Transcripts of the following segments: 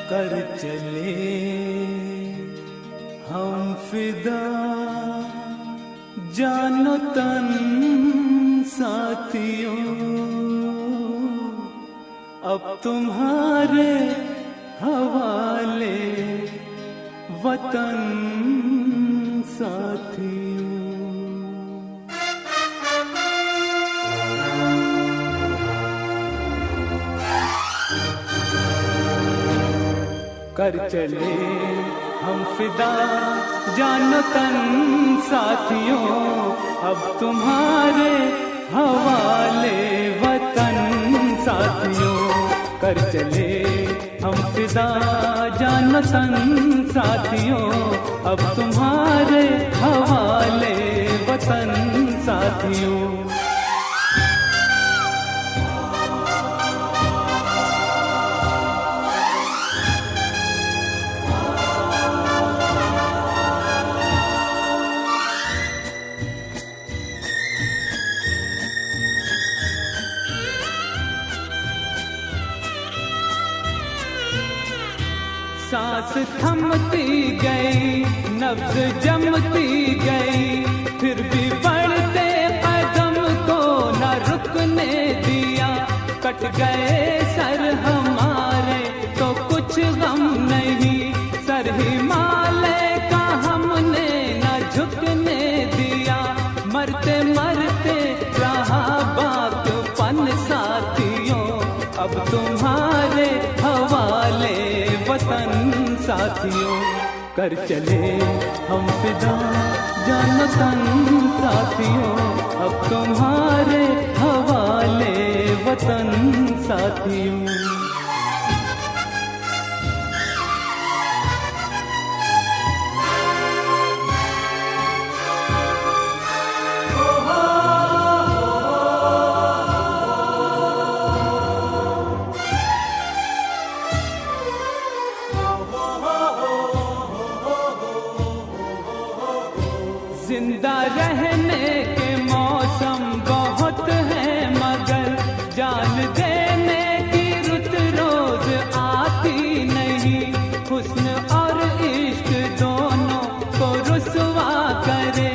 कर चले हम फिदा, जानो तन साथियों, अब तुम्हारे हवाले वतन साथियों। कर चले हम फिदा, जानो तन साथियों, अब तुम्हारे हवाले वतन साथियों। कर चले हम फिदा, जानो तन साथियों, अब तुम्हारे हवाले वतन साथियों। सांस थमती गई, नब्ज़ जमती गई, फिर भी बढ़ते कदम को न रुकने दिया। कट गए सर हमारे तो कुछ गम नहीं, सर हिमालय का हमने न झुकने दिया। मरते मरते रहा बातपन साथियों, अब तुम्हारे हवाले वतन साथियों। कर चले हम फिदा, जानो तन साथियों, अब तुम्हारे हवाले वतन साथियों। जिंदा रहने के मौसम बहुत हैं, मगर जान देने की रुत रोज आती नहीं। हुस्न और इश्क दोनों को रुसवा करे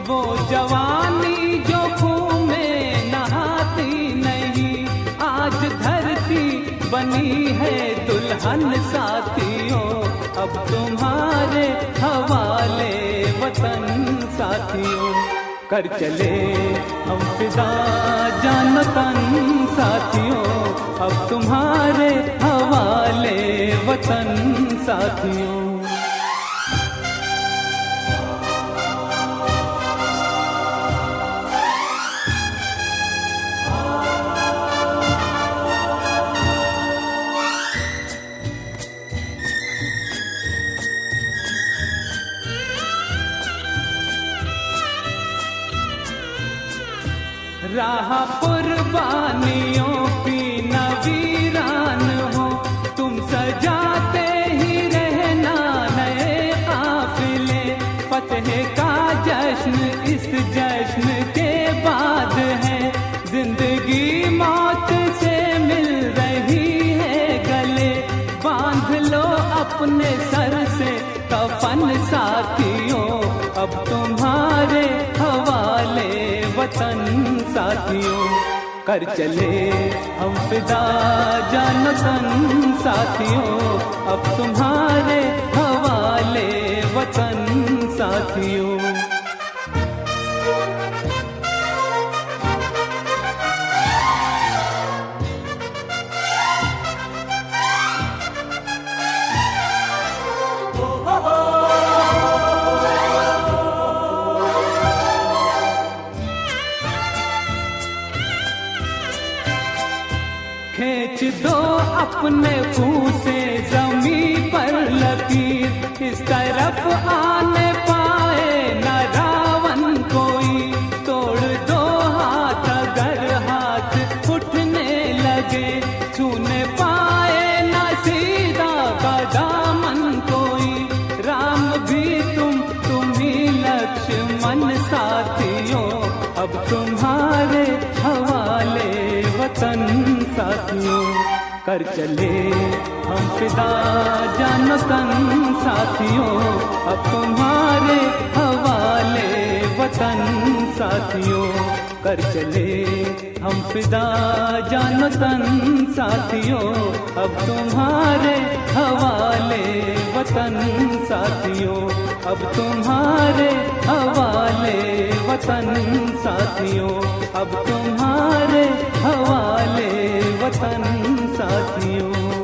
वो जवानी जो खून में नहाती नहीं। आज धरती बनी है दुल्हन साथियों, अब तुम्हारे हवाले वतन साथियों। कर चले हम फिदा, जानो तन साथियों, अब तुम्हारे हवाले वतन साथियों। राह कुर्बानियों की नवीरान हो, तुम सजाते ही रहना नए काफिले। फतह का जश्न इस जश्न के बाद है, जिंदगी मौत से मिल रही है गले। बांध लो अपने सर से कफन साथियों, अब तुम्हारे हवाले वतन साथियों। कर चले हम फिदा, जानो तन साथियों, अब तुम्हारे हवाले वतन साथियों। खींच दो अपने खून से ज़मीं पर लकीर, इस तरफ आने पाए न रावण कोई। तोड़ दो हाथ अगर हाथ उठने लगे, छूने पाए न सीधा का दामन कोई। राम भी तुम ही लक्ष्मण साथियों, अब तुम्हारे हवाले वतन साथियों। कर चले हम फिदा जानो तन साथियों, अब तुम्हारे हवाले वतन साथियों। कर चले हम फिदा जानो तन साथियों, अब तुम्हारे हवाले वतन साथियों, अब तुम्हारे हवाले वतन साथियों, अब तुम्हारे हवाले वतन साथियों।